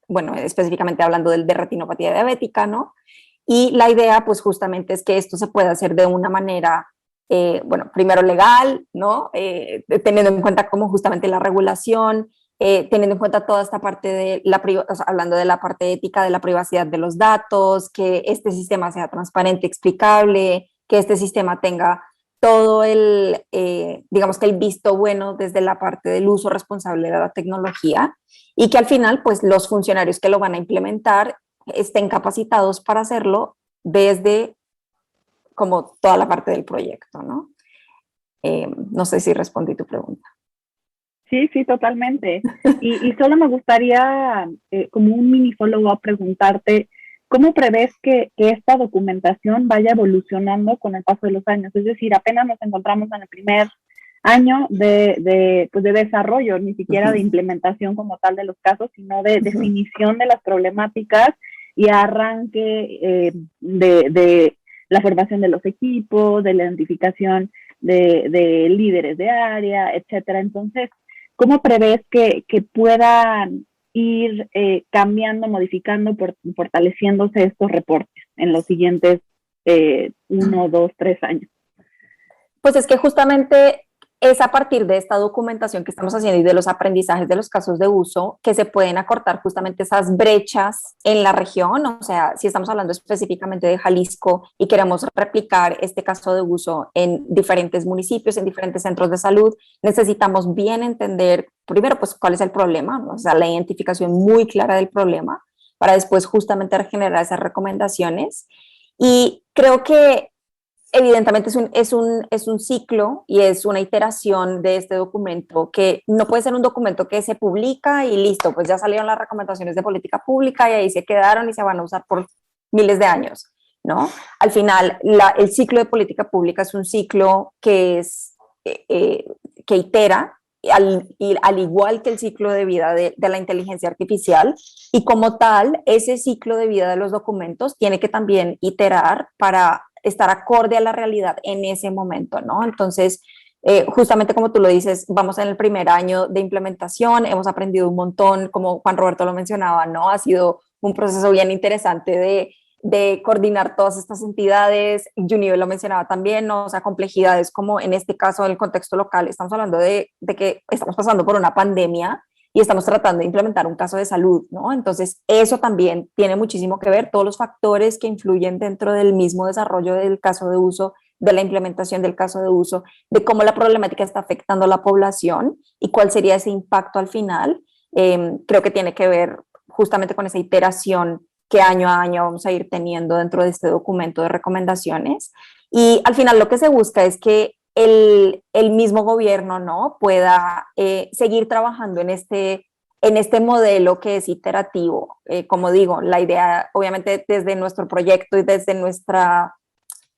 bueno, específicamente hablando de retinopatía diabética, ¿no? Y la idea, pues justamente es que esto se pueda hacer de una manera, bueno, primero legal, ¿no? Teniendo en cuenta como justamente la regulación, teniendo en cuenta toda esta parte de o sea, hablando de la parte ética de la privacidad de los datos, que este sistema sea transparente, explicable, que este sistema tenga todo digamos que el visto bueno desde la parte del uso responsable de la tecnología, y que al final, pues los funcionarios que lo van a implementar estén capacitados para hacerlo desde como toda la parte del proyecto, ¿no? No sé si respondí tu pregunta. Sí, sí, totalmente. Y solo me gustaría, como un mini follow-up, preguntarte, ¿cómo prevés que esta documentación vaya evolucionando con el paso de los años? Es decir, apenas nos encontramos en el primer año de desarrollo, ni siquiera de implementación como tal de los casos, sino de definición de las problemáticas y arranque de la formación de los equipos, de la identificación de líderes de área, etcétera. Entonces, ¿cómo prevés que puedan ir cambiando, modificando, fortaleciéndose estos reportes en los siguientes 1, 2, 3 años? Pues es que justamente es a partir de esta documentación que estamos haciendo y de los aprendizajes de los casos de uso que se pueden acortar justamente esas brechas en la región. O sea, si estamos hablando específicamente de Jalisco y queremos replicar este caso de uso en diferentes municipios, en diferentes centros de salud, necesitamos bien entender primero pues cuál es el problema, ¿no? O sea, la identificación muy clara del problema para después justamente generar esas recomendaciones. Y creo que evidentemente es un ciclo y es una iteración de este documento, que no puede ser un documento que se publica y listo, pues ya salieron las recomendaciones de política pública y ahí se quedaron y se van a usar por miles de años, ¿no? Al final, el ciclo de política pública es un ciclo que itera, al igual que el ciclo de vida de la inteligencia artificial, y como tal, ese ciclo de vida de los documentos tiene que también iterar para estar acorde a la realidad en ese momento, ¿no? Entonces, justamente como tú lo dices, vamos en el primer año de implementación, hemos aprendido un montón, como Juan Roberto lo mencionaba, ¿no? Ha sido un proceso bien interesante de coordinar todas estas entidades. Junive lo mencionaba también, ¿no? O sea, complejidades como en este caso, en el contexto local, estamos hablando de que estamos pasando por una pandemia y estamos tratando de implementar un caso de salud, ¿no? Entonces, eso también tiene muchísimo que ver, todos los factores que influyen dentro del mismo desarrollo del caso de uso, de la implementación del caso de uso, de cómo la problemática está afectando a la población y cuál sería ese impacto al final. Creo que tiene que ver justamente con esa iteración que año a año vamos a ir teniendo dentro de este documento de recomendaciones. Y al final lo que se busca es que el mismo gobierno, ¿no?, pueda seguir trabajando en este modelo que es iterativo. Como digo, la idea, obviamente, desde nuestro proyecto y desde nuestra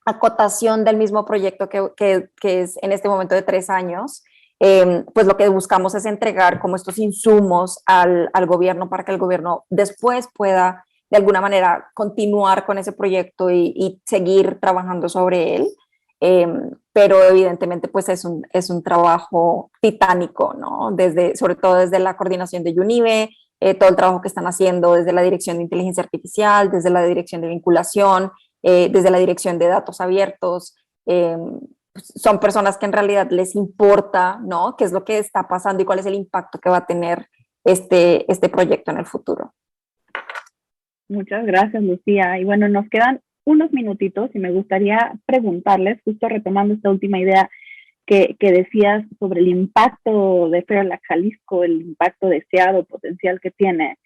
acotación del mismo proyecto que es en este momento de 3 años, pues lo que buscamos es entregar como estos insumos al gobierno para que el gobierno después pueda de alguna manera continuar con ese proyecto y seguir trabajando sobre él. Pero evidentemente pues es un trabajo titánico, ¿no? Sobre todo desde la coordinación de UNIBE, todo el trabajo que están haciendo desde la Dirección de Inteligencia Artificial, desde la Dirección de Vinculación, desde la Dirección de Datos Abiertos. Son personas que en realidad les importa, ¿no? ¿Qué es lo que está pasando y cuál es el impacto que va a tener este proyecto en el futuro? Muchas gracias, Lucía. Y bueno, nos quedan unos minutitos y me gustaría preguntarles, justo retomando esta última idea que decías sobre el impacto de Fairlac Jalisco, el impacto deseado, potencial que tiene.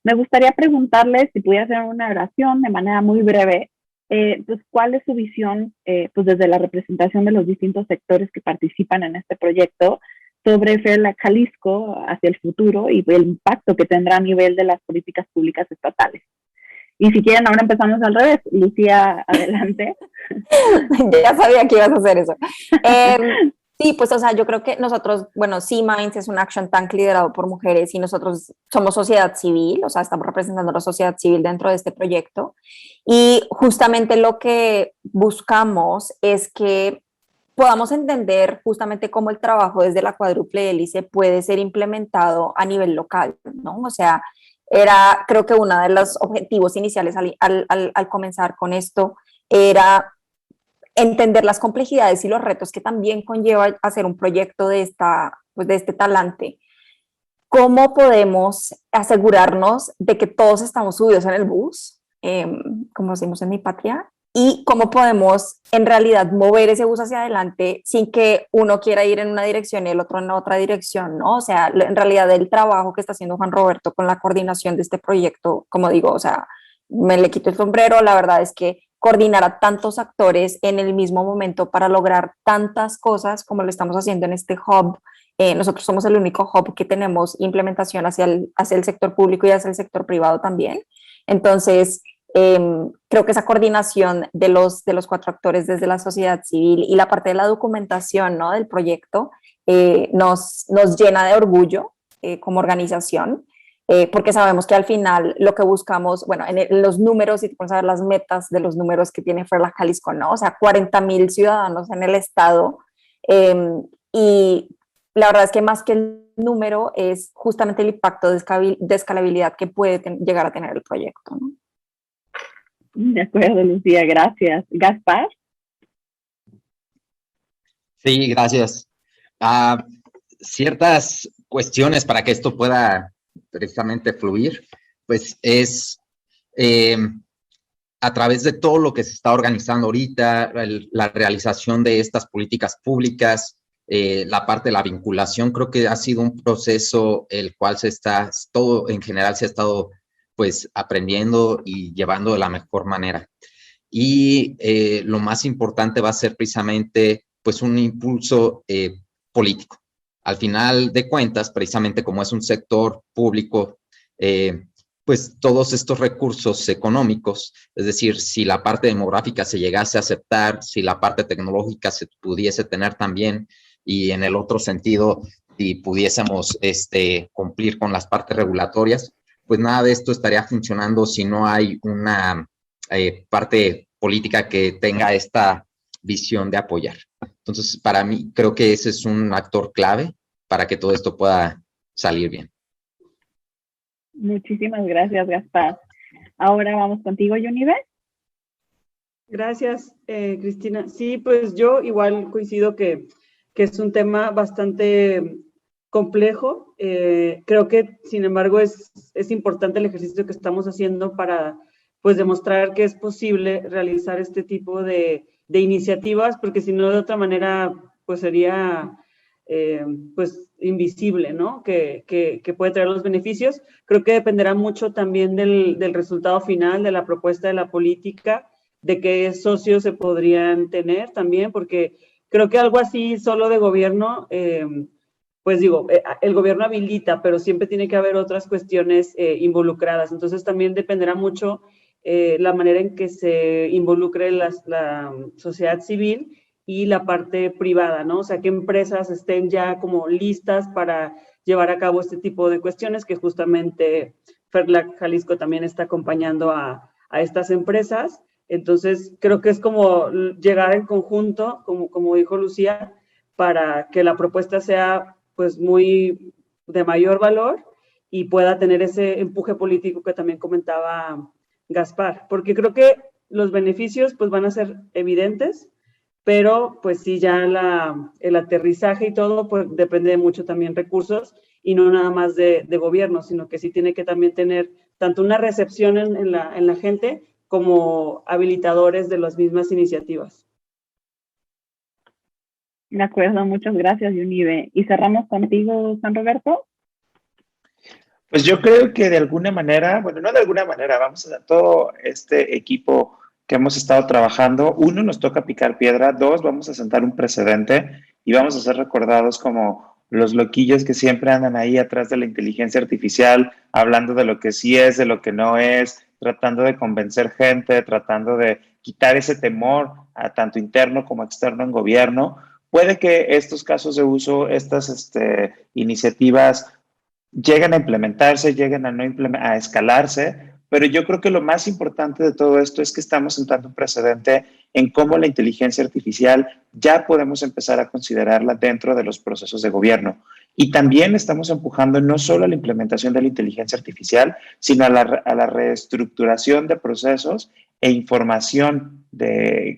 Me gustaría preguntarles si pudiera hacer una oración de manera muy breve, pues cuál es su visión, pues desde la representación de los distintos sectores que participan en este proyecto sobre Fairlac Jalisco hacia el futuro y el impacto que tendrá a nivel de las políticas públicas estatales. Y si quieren, ahora empezamos al revés. Lucía, adelante. Ya sabía que ibas a hacer eso. Sí, pues, o sea, yo creo que nosotros, bueno, C-Minds es un action tank liderado por mujeres y nosotros somos sociedad civil, o sea, estamos representando a la sociedad civil dentro de este proyecto. Y justamente lo que buscamos es que podamos entender justamente cómo el trabajo desde la cuádruple hélice puede ser implementado a nivel local, ¿no? O sea, era, creo que uno de los objetivos iniciales al comenzar con esto era entender las complejidades y los retos que también conlleva hacer un proyecto de este talante. ¿Cómo podemos asegurarnos de que todos estamos subidos en el bus, como decimos en mi patria, y cómo podemos en realidad mover ese bus hacia adelante sin que uno quiera ir en una dirección y el otro en otra dirección, ¿no? O sea, en realidad el trabajo que está haciendo Juan Roberto con la coordinación de este proyecto, como digo, o sea, me le quito el sombrero, la verdad es que coordinar a tantos actores en el mismo momento para lograr tantas cosas como lo estamos haciendo en este hub. Nosotros somos el único hub que tenemos implementación hacia el sector público y hacia el sector privado también. Entonces, creo que esa coordinación de los 4 actores desde la sociedad civil y la parte de la documentación, ¿no?, del proyecto nos llena de orgullo como organización, porque sabemos que al final lo que buscamos, bueno, en los números, y te pones a ver las metas de los números que tiene Fairlac Jalisco, ¿no? O sea, 40,000 ciudadanos en el estado, y la verdad es que más que el número es justamente el impacto de escalabilidad que puede llegar a tener el proyecto, ¿no? De acuerdo, Lucía, gracias. Gaspar. Sí, gracias. Ciertas cuestiones para que esto pueda precisamente fluir, pues es a través de todo lo que se está organizando ahorita, la realización de estas políticas públicas, la parte de la vinculación, creo que ha sido un proceso el cual todo en general se ha estado pues aprendiendo y llevando de la mejor manera. Y lo más importante va a ser precisamente pues un impulso político. Al final de cuentas, precisamente como es un sector público, pues todos estos recursos económicos, es decir, si la parte demográfica se llegase a aceptar, si la parte tecnológica se pudiese tener también, y en el otro sentido, si pudiésemos cumplir con las partes regulatorias, pues nada de esto estaría funcionando si no hay una parte política que tenga esta visión de apoyar. Entonces, para mí, creo que ese es un actor clave para que todo esto pueda salir bien. Muchísimas gracias, Gaspar. Ahora vamos contigo, Yunive. Gracias, Cristina. Sí, pues yo igual coincido que es un tema bastante complejo. Creo que, sin embargo, es importante el ejercicio que estamos haciendo para, pues, demostrar que es posible realizar este tipo de iniciativas, porque si no, de otra manera, pues, sería, pues, invisible, ¿no? Que puede traer los beneficios. Creo que dependerá mucho también del resultado final, de la propuesta de la política, de qué socios se podrían tener también, porque creo que algo así solo de gobierno, pues digo, el gobierno habilita, pero siempre tiene que haber otras cuestiones involucradas. Entonces también dependerá mucho la manera en que se involucre la sociedad civil y la parte privada, ¿no? O sea, que empresas estén ya como listas para llevar a cabo este tipo de cuestiones, que justamente Ferlac Jalisco también está acompañando a estas empresas. Entonces, creo que es como llegar en conjunto, como dijo Lucía, para que la propuesta sea pues muy de mayor valor y pueda tener ese empuje político que también comentaba Gaspar, porque creo que los beneficios pues van a ser evidentes, pero pues sí, ya el aterrizaje y todo pues depende de mucho también recursos y no nada más de gobierno, sino que sí tiene que también tener tanto una recepción en la gente como habilitadores de las mismas iniciativas. De acuerdo, muchas gracias, Yunive. Y cerramos contigo, San Roberto. Pues yo creo que de alguna manera, bueno, no de alguna manera, vamos a todo este equipo que hemos estado trabajando, uno, nos toca picar piedra, dos, vamos a sentar un precedente y vamos a ser recordados como los loquillos que siempre andan ahí atrás de la inteligencia artificial, hablando de lo que sí es, de lo que no es, tratando de convencer gente, tratando de quitar ese temor a tanto interno como externo en gobierno. Puede que estos casos de uso, estas iniciativas lleguen a implementarse, lleguen a, no a escalarse, pero yo creo que lo más importante de todo esto es que estamos sentando un precedente en cómo la inteligencia artificial ya podemos empezar a considerarla dentro de los procesos de gobierno. Y también estamos empujando no solo a la implementación de la inteligencia artificial, sino a la reestructuración de procesos e información que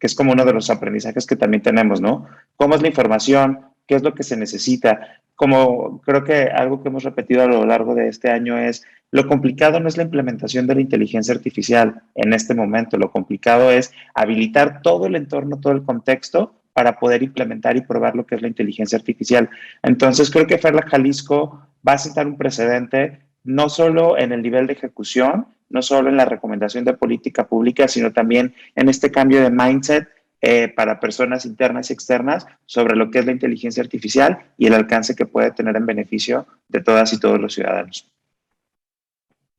es como uno de los aprendizajes que también tenemos, ¿no? ¿Cómo es la información? ¿Qué es lo que se necesita? Como creo que algo que hemos repetido a lo largo de este año es, lo complicado no es la implementación de la inteligencia artificial en este momento, lo complicado es habilitar todo el entorno, todo el contexto para poder implementar y probar lo que es la inteligencia artificial. Entonces creo que Ferlac Jalisco va a sentar un precedente no solo en el nivel de ejecución, no solo en la recomendación de política pública, sino también en este cambio de mindset para personas internas y externas sobre lo que es la inteligencia artificial y el alcance que puede tener en beneficio de todas y todos los ciudadanos.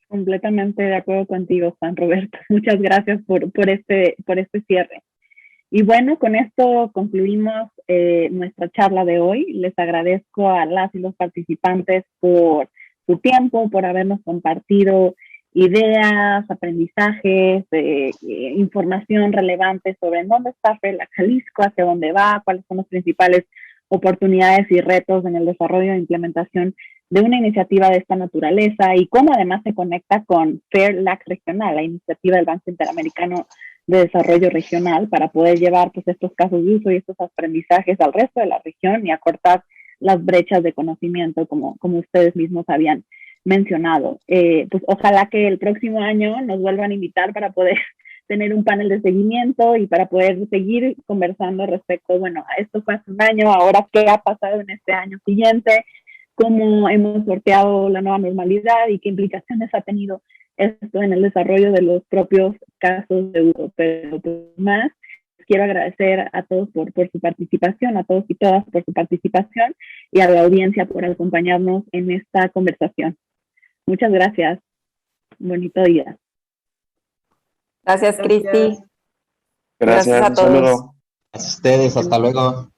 Completamente de acuerdo contigo, San Roberto. Muchas gracias por este cierre. Y bueno, con esto concluimos nuestra charla de hoy. Les agradezco a las y los participantes por su tiempo, por habernos compartido ideas, aprendizajes, información relevante sobre en dónde está Ferlac Jalisco, hacia dónde va, cuáles son las principales oportunidades y retos en el desarrollo e implementación de una iniciativa de esta naturaleza y cómo además se conecta con Ferlac Regional, la iniciativa del Banco Interamericano de Desarrollo Regional, para poder llevar pues, estos casos de uso y estos aprendizajes al resto de la región y acortar las brechas de conocimiento, como ustedes mismos habían mencionado. Pues ojalá que el próximo año nos vuelvan a invitar para poder tener un panel de seguimiento y para poder seguir conversando respecto, bueno, esto fue hace un año, ahora qué ha pasado en este año siguiente, cómo hemos sorteado la nueva normalidad y qué implicaciones ha tenido esto en el desarrollo de los propios casos de uso. Pero más, quiero agradecer a todos por su participación, a todos y todas por su participación y a la audiencia por acompañarnos en esta conversación. Muchas gracias. Bonito día. Gracias, Cristi. Gracias a todos. Gracias a ustedes, hasta luego.